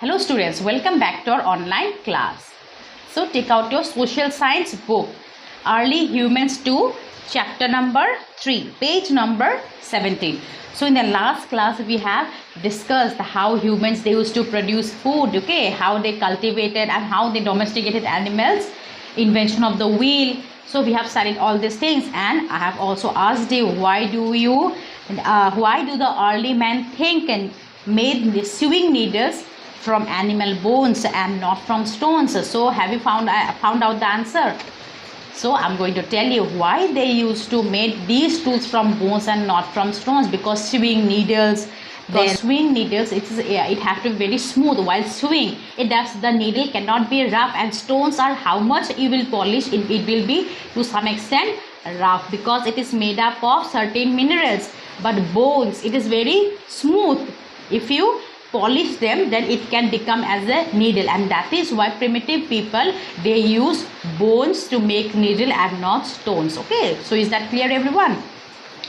Hello students, welcome back to our online class. So take out your social science book, Early Humans 2, chapter number 3, page number 17. So in the last class we have discussed how humans they used to produce food, okay, how they cultivated and how they domesticated animals, invention of the wheel. So we have studied all these things, and I have also asked you why do the early men think and made the sewing needles from animal bones and not from stones? So have you found out the answer? So I'm going to tell you why they used to make these tools from bones and not from stones. Because sewing needles, it have to be very smooth while sewing. The needle cannot be rough, and stones are how much you will polish it will be to some extent rough because it is made up of certain minerals. But bones, it is very smooth. If you polish them, then it can become as a needle, and that is why primitive people they use bones to make needle and not stones. Okay, so is that clear, everyone?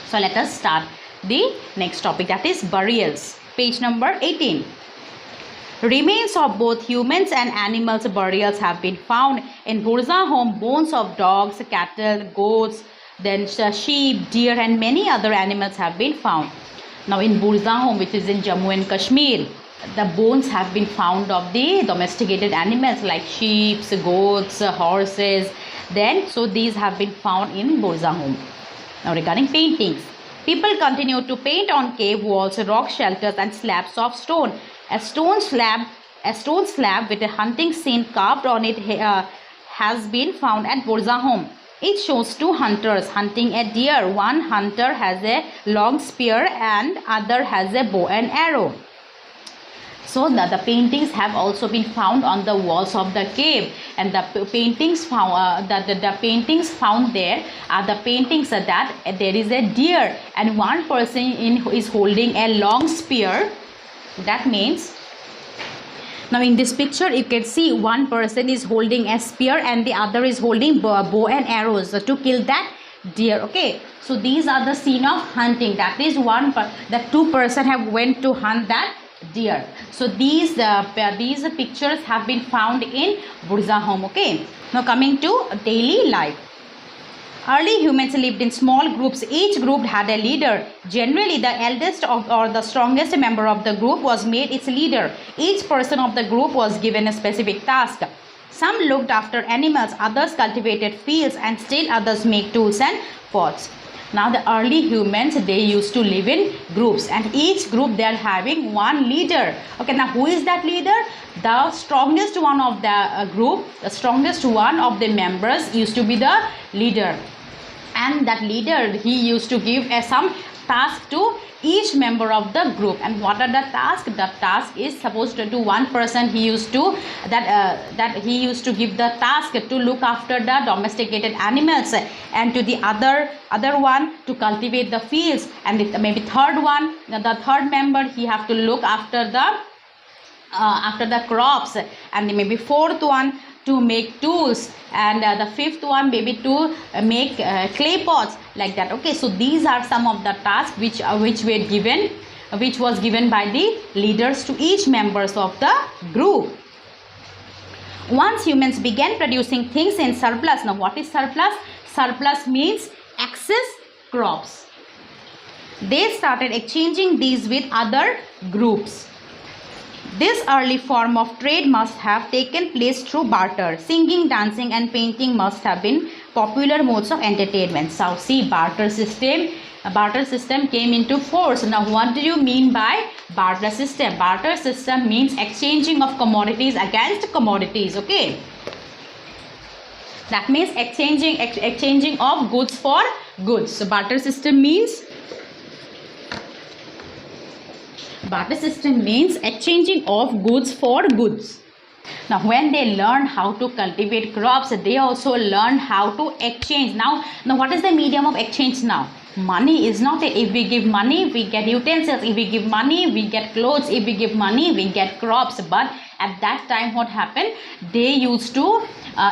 So let us start the next topic, that is burials, page number 18. Remains of both humans and animals burials have been found in Burza home. Bones of dogs, cattle, goats, then sheep, deer and many other animals have been found. Now in Burza home, which is in Jammu and Kashmir, the bones have been found of the domesticated animals like sheep, goats, horses. So these have been found in Burza home. Now regarding paintings, people continue to paint on cave walls, rock shelters and slabs of stone. A stone slab with a hunting scene carved on it has been found at Burza home. It shows two hunters hunting a deer. One hunter has a long spear and other has a bow and arrow. So the paintings have also been found on the walls of the cave, and the paintings found the paintings found there are the paintings that there is a deer and one person is holding a long spear. That means, now in this picture you can see one person is holding a spear and the other is holding bow and arrows to kill that deer. Okay, so these are the scene of hunting. That is the two person have went to hunt that deer. So these pictures have been found in Burza home. Okay, now coming to daily life. Early humans lived in small groups. Each group had a leader. Generally, the eldest or the strongest member of the group was made its leader. Each person of the group was given a specific task. Some looked after animals, others cultivated fields, and still others made tools and pots. Now the early humans, they used to live in groups, and each group they are having one leader. Okay, now who is that leader? The strongest one of the group, the strongest one of the members used to be the leader. And that leader, he used to give some task to each member of the group. And what are the tasks? The task is supposed to one person he used to he used to give the task to look after the domesticated animals, and to the other one to cultivate the fields, and maybe the third member he have to look after the crops, and maybe fourth one to make tools, and the fifth one maybe to make clay pots, like that. Okay, so these are some of the tasks which was given by the leaders to each members of the group. Once humans began producing things in surplus. Now what is surplus? Surplus means excess crops. They started exchanging these with other groups. This early form of trade must have taken place through barter. Singing, dancing and painting must have been popular modes of entertainment. So see, barter system came into force. Now what do you mean by barter system? Barter system means exchanging of commodities against commodities. Okay, that means exchanging of goods for goods. So barter system means exchanging of goods for goods. Now when they learned how to cultivate crops, they also learned how to exchange. Now what is the medium of exchange now? Money is not if we give money we get utensils, if we give money we get clothes, if we give money we get crops. But at that time what happened? They used to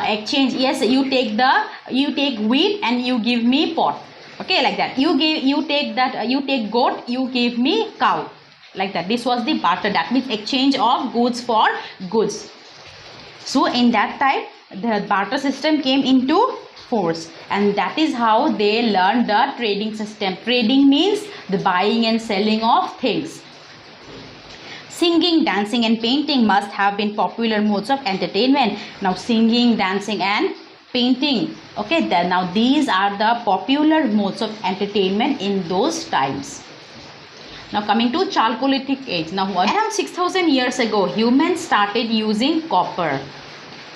exchange. Yes, you take wheat and you give me pot. Okay, like that. You take goat, you give me cow. like that. This was the barter, that means exchange of goods for goods. So in that time the barter system came into force, and that is how they learned the trading system. Trading means the buying and selling of things. Singing, dancing and painting must have been popular modes of entertainment. Now singing, dancing and painting, okay, then now these are the popular modes of entertainment in those times. Now coming to Chalcolithic age. Now around 6000 years ago humans started using copper.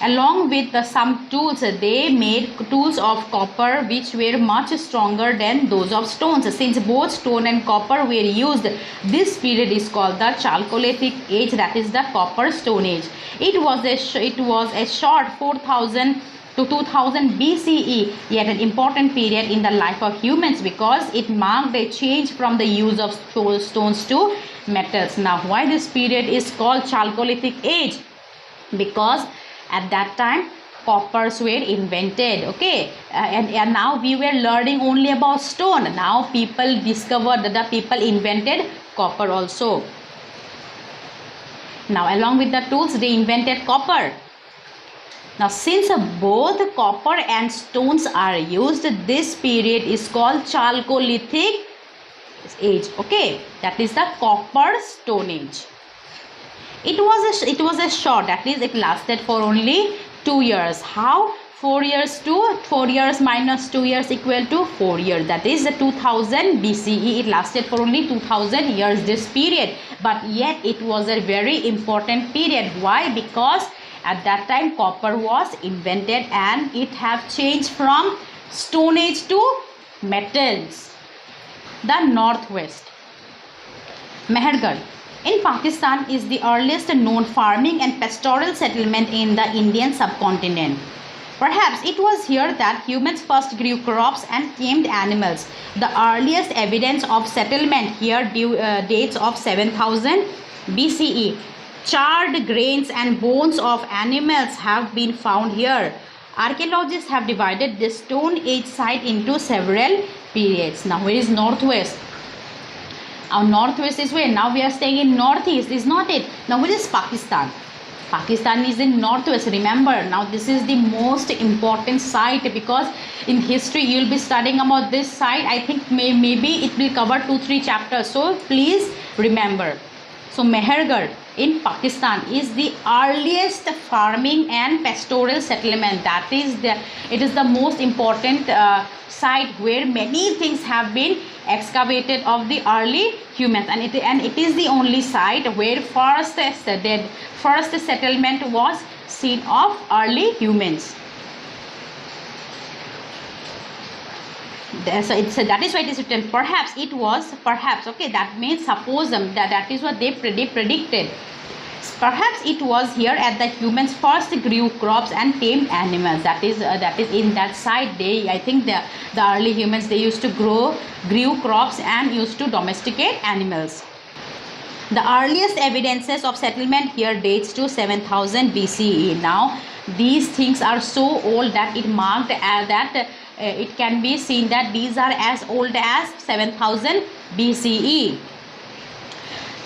Along with some tools, they made tools of copper which were much stronger than those of stones. Since both stone and copper were used, this period is called the Chalcolithic age, that is the Copper Stone Age. It was a short 4000 to 2000 BCE, yet an important period in the life of humans because it marked a change from the use of stones to metals. Now why this period is called Chalcolithic age? Because at that time coppers were invented, okay, and now we were learning only about stone. Now people discovered that the people invented copper also. Now along with the tools they invented copper. Now since both copper and stones are used, this period is called Chalcolithic age, okay, that is the Copper Stone Age. It was a short, that is it lasted for only 2 years. How? 4 years minus 2 years equal to 4 years, that is 2000 BCE. It lasted for only 2000 years, this period, but yet it was a very important period. Why? Because at that time copper was invented and it have changed from stone age to metals. The Northwest. Mehergarh in Pakistan is the earliest known farming and pastoral settlement in the Indian subcontinent. Perhaps it was here that humans first grew crops and tamed animals. The earliest evidence of settlement here dates of 7000 BCE. Charred grains and bones of animals have been found here. Archaeologists have divided the Stone Age site into several periods. Now where is Northwest? Our Northwest is where? Now we are staying in Northeast, is not it? Now where is Pakistan? Pakistan is in Northwest, remember. Now this is the most important site because in history you will be studying about this site. I think maybe it will cover 2-3 chapters, so please remember. So Mehergarh in Pakistan is the earliest farming and pastoral settlement. That is it is the most important site where many things have been excavated of the early humans, and it is the only site where first settlement was seen of early humans. So that is why it is written perhaps it was, perhaps, okay, that means suppose that is what they predicted. Perhaps it was here at the humans first grew crops and tamed animals. That is in that site. I think the early humans, they used to grew crops and used to domesticate animals. The earliest evidences of settlement here dates to 7000 BCE. Now these things are so old that it marked that it can be seen that these are as old as 7000 BCE.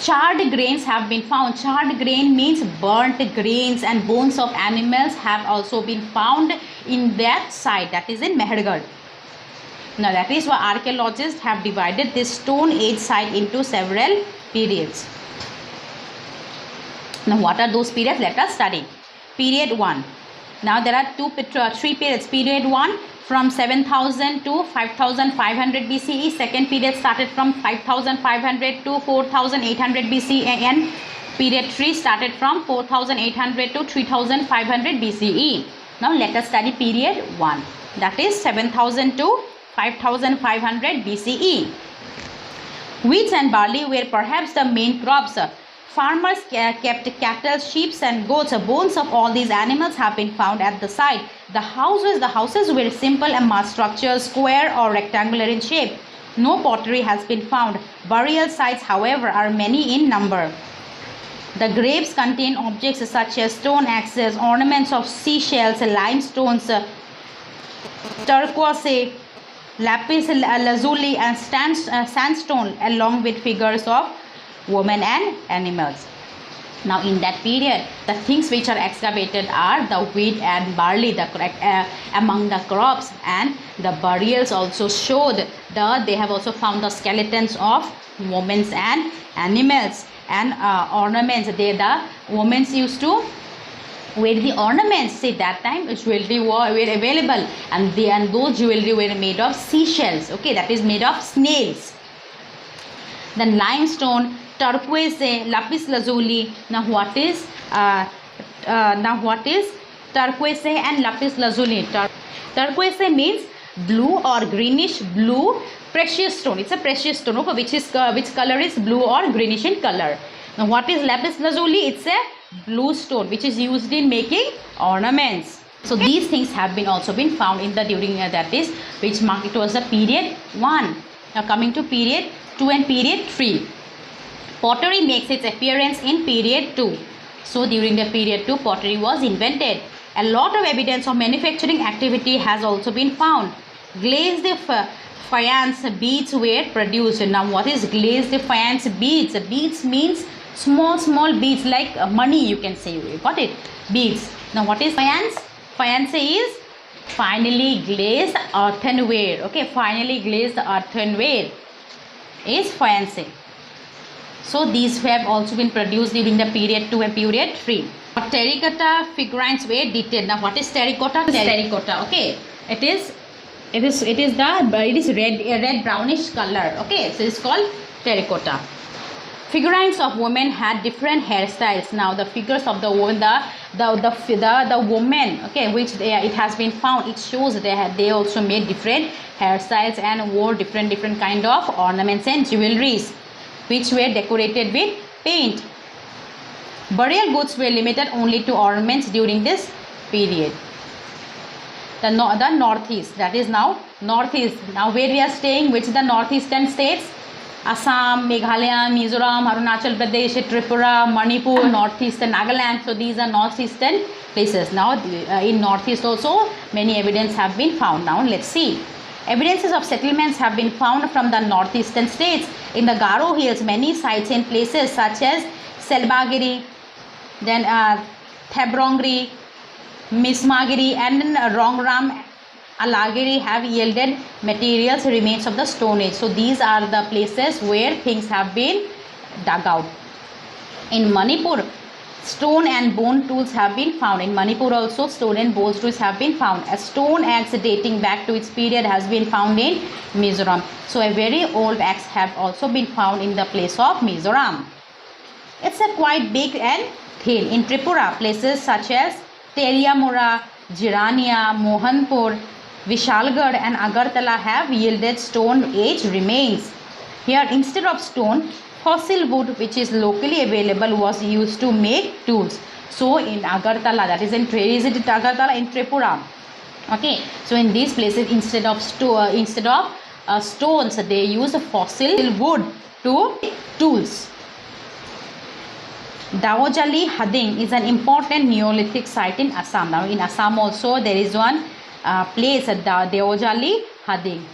Charred grains have been found. Charred grain means burnt grains, and bones of animals have also been found in that site, that is in Mehergarh. Now that is why archaeologists have divided this Stone Age site into several periods. Now what are those periods? Let us study. Period 1. Now there are 3 periods. Period 1 from 7000 to 5500 BCE. Second period started from 5500 to 4800 BCE, and period 3 started from 4800 to 3500 BCE. Now let us study period 1, that is 7000 to 5500 BCE. Wheat and barley were perhaps the main crops. Farmers kept cattle, sheep and goats. Bones of all these animals have been found at the site. The houses were simple and mud structures, square or rectangular in shape. No pottery has been found. Burial sites, however, are many in number. The graves contain objects such as stone axes, ornaments of seashells, limestones, turquoise, lapis lazuli and sandstone, along with figures of women and animals. Now in that period, the things which are excavated are the wheat and barley, among the crops, and the burials also showed they have also found the skeletons of women and animals, and ornaments. The women used to wear the ornaments. See, that time jewelry were available, and those jewelry were made of seashells. Okay, that is made of snails. Then limestone, turquoise, lapis lazuli. Now what is turquoise and lapis lazuli? Turquoise means blue or greenish blue precious stone. It's a precious stone, okay, which color is blue or greenish in color. Now what is lapis lazuli? It's a blue stone which is used in making ornaments. So these things have also been found in the during that is which mark it was the period 1. Now coming to period 2 and period 3. Pottery makes its appearance in period 2. So during the period 2, pottery was invented. A lot of evidence of manufacturing activity has also been found. Glazed faience beads were produced. Now what is glazed faience beads? Beads means small beads like money, you can say. You got it? Beads. Now what is faience? Faience is finely glazed earthenware. Okay, finely glazed earthenware is faience. So these have also been produced during the period 2 and period 3. Terracotta figurines were detailed. Now what is terracotta? Terracotta. Okay, it is red brownish color. Okay, so it's called terracotta. Figurines of women had different hairstyles. Now the figures of the woman, the woman, okay, which it has been found, it shows they also made different hairstyles and wore different kind of ornaments and jewelries, which were decorated with paint. Burial goods were limited only to ornaments during this period. The northeast, that is now northeast. Now where we are staying, which is the northeastern states? Assam, Meghalaya, Mizoram, Arunachal Pradesh, Tripura, Manipur, northeastern Nagaland. So these are northeastern places. Now in northeast also many evidence have been found. Now let's see. Evidences of settlements have been found from the northeastern states. In the Garo Hills, many sites in places such as Selbagiri, then Thebrongri, Mismagiri, and Rongram Alagiri have yielded materials remains of the Stone Age. So these are the places where things have been dug out. In Manipur, stone and bone tools have been found. In Manipur also stone and bone tools have been found. A stone axe dating back to its period has been found in Mizoram. So a very old axe have also been found in the place of Mizoram. It's a quite big and thin. In Tripura, places such as Teriamura, Jirania, Mohanpur, Vishalgarh and Agartala have yielded Stone Age remains. Here instead of stone, fossil wood which is locally available was used to make tools. So in Agartala, that is in Agartala in Tripura. Okay, so in these places instead of stones, they use fossil wood to make tools. Daojali Hading is an important Neolithic site in Assam. Now in Assam also there is one place at Daojali Hading.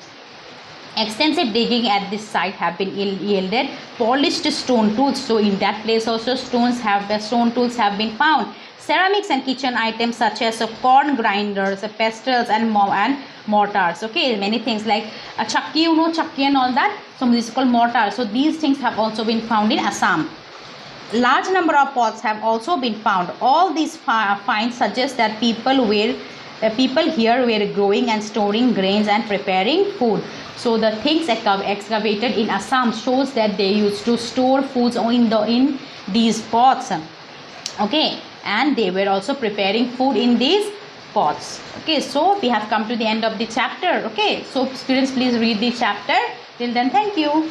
Extensive digging at this site have been yielded polished stone tools. So in that place also stone tools have been found. Ceramics and kitchen items such as corn grinders, pestles and mortars. Okay, many things like a chakki, chakki and all that. So this is called mortar. So these things have also been found in Assam. Large number of pots have also been found. All these finds suggest that people here were growing and storing grains and preparing food. So the things excavated in Assam shows that they used to store foods in these pots. Okay, and they were also preparing food in these pots. Okay, so we have come to the end of the chapter. Okay, so students, please read the chapter. Till then, thank you.